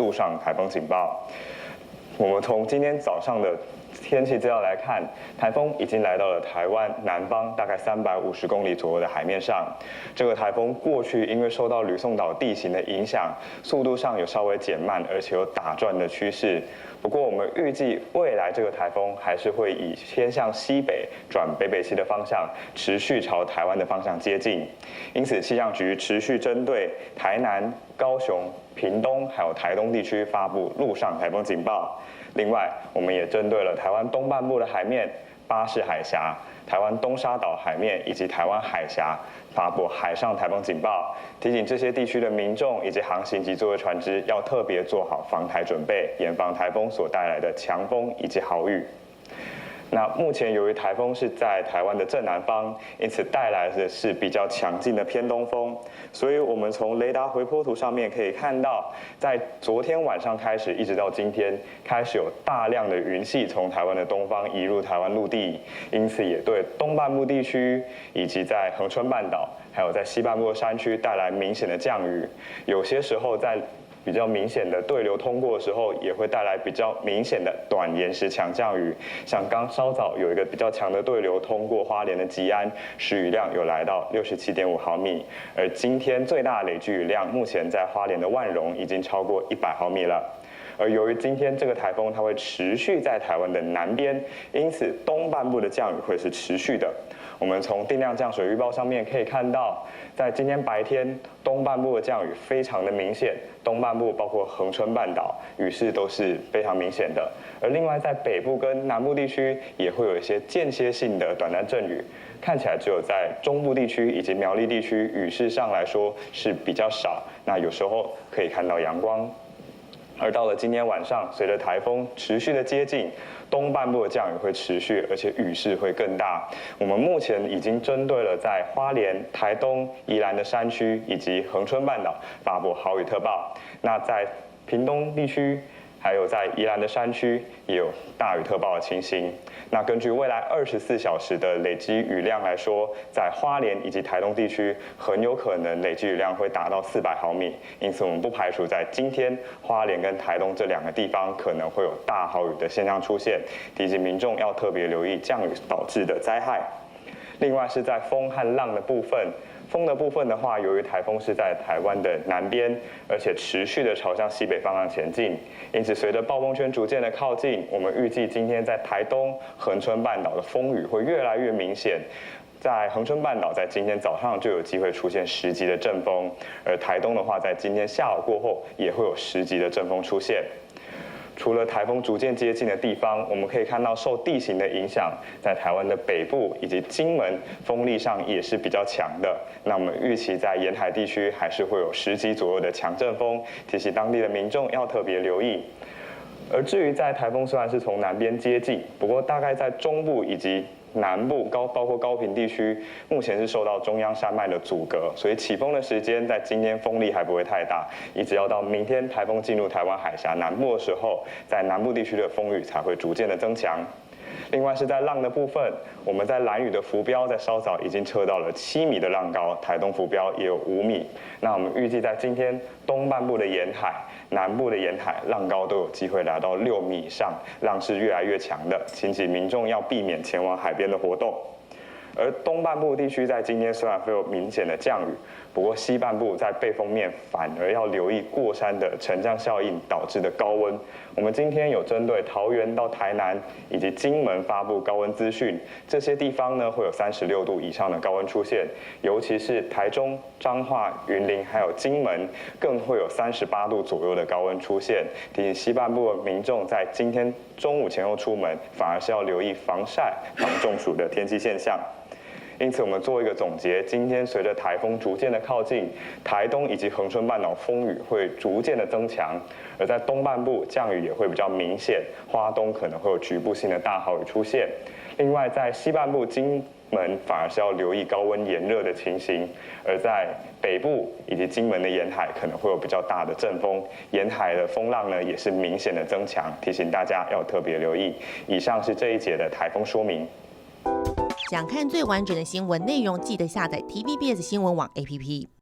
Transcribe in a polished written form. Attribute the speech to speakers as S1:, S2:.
S1: 陆上台风警报。我们从今天早上的天气资料来看，台风已经来到了台湾南方大概350公里左右的海面上。这个台风过去因为受到吕宋岛地形的影响，速度上有稍微减慢，而且有打转的趋势。不过我们预计未来这个台风还是会以偏向西北转北北西的方向，持续朝台湾的方向接近。因此，气象局持续针对台南、高雄、屏东还有台东地区发布陆上台风警报。另外，我们也针对了台湾东半部的海面、巴士海峡、台湾东沙岛海面以及台湾海峡发布海上台风警报，提醒这些地区的民众以及航行及作业船只要特别做好防台准备，严防台风所带来的强风以及豪雨。那目前由于台风是在台湾的正南方，因此带来的是比较强劲的偏东风，所以我们从雷达回波图上面可以看到，在昨天晚上开始一直到今天，开始有大量的云系从台湾的东方移入台湾陆地，因此也对东半部地区以及在恒春半岛，还有在西半部的山区带来明显的降雨，有些时候在比较明显的对流通过的时候，也会带来比较明显的短延时强降雨。像刚稍早有一个比较强的对流通过花莲的吉安，时雨量有来到67.5毫米。而今天最大的累积雨量，目前在花莲的万荣已经超过100毫米了。而由于今天这个台风它会持续在台湾的南边，因此东半部的降雨会是持续的。我们从定量降水预报上面可以看到，在今天白天东半部的降雨非常的明显，东半部包括恒春半岛雨势都是非常明显的。而另外在北部跟南部地区也会有一些间歇性的短暂阵雨，看起来只有在中部地区以及苗栗地区雨势上来说是比较少，那有时候可以看到阳光。而到了今天晚上，随着台风持续的接近，东半部的降雨会持续，而且雨势会更大。我们目前已经针对了在花莲、台东、宜兰的山区以及恒春半岛发布豪雨特报。那在屏东地区，还有在宜兰的山区也有大雨特报的情形。那根据未来24小时的累积雨量来说，在花莲以及台东地区很有可能累积雨量会达到400毫米，因此我们不排除在今天花莲跟台东这2个地方可能会有大豪雨的现象出现，提醒民众要特别留意降雨导致的灾害。另外是在风和浪的部分。风的部分的话，由于台风是在台湾的南边，而且持续的朝向西北方向前进，因此随着暴风圈逐渐的靠近，我们预计今天在台东、恒春半岛的风雨会越来越明显。在恒春半岛，在今天早上就有机会出现10级的阵风，而台东的话，在今天下午过后也会有10级的阵风出现。除了台风逐渐接近的地方，我们可以看到受地形的影响，在台湾的北部以及金门风力上也是比较强的。那我们预期在沿海地区还是会有10级左右的强阵风，提醒当地的民众要特别留意。而至于在台风虽然是从南边接近，不过大概在中部以及南部包括高屏地区，目前是受到中央山脉的阻隔，所以起风的时间在今天风力还不会太大，一直要到明天台风进入台湾海峡南部的时候，在南部地区的风雨才会逐渐的增强。另外是在浪的部分，我们在兰屿的浮标在稍早已经测到了7米的浪高，台东浮标也有5米。那我们预计在今天东半部的沿海、南部的沿海浪高都有机会来到6米以上，浪是越来越强的，请民众要避免前往海边的活动。而东半部地区在今天虽然会有明显的降雨，不过西半部在背风面反而要留意过山的沉降效应导致的高温。我们今天有针对桃园到台南以及金门发布高温资讯，这些地方呢会有36度以上的高温出现，尤其是台中、彰化、云林还有金门更会有38度左右的高温出现，提醒西半部的民众在今天中午前后出门反而是要留意防晒、防中暑的天气现象。因此，我们做一个总结，今天随着台风逐渐的靠近，台东以及恒春半岛风雨会逐渐的增强，而在东半部降雨也会比较明显，花东可能会有局部性的大豪雨出现。另外，在西半部金门反而是要留意高温炎热的情形，而在北部以及金门的沿海可能会有比较大的阵风，沿海的风浪呢也是明显的增强，提醒大家要特别留意。以上是这一节的台风说明。
S2: 想看最完整的新闻内容，记得下载 TVBS 新闻网 APP。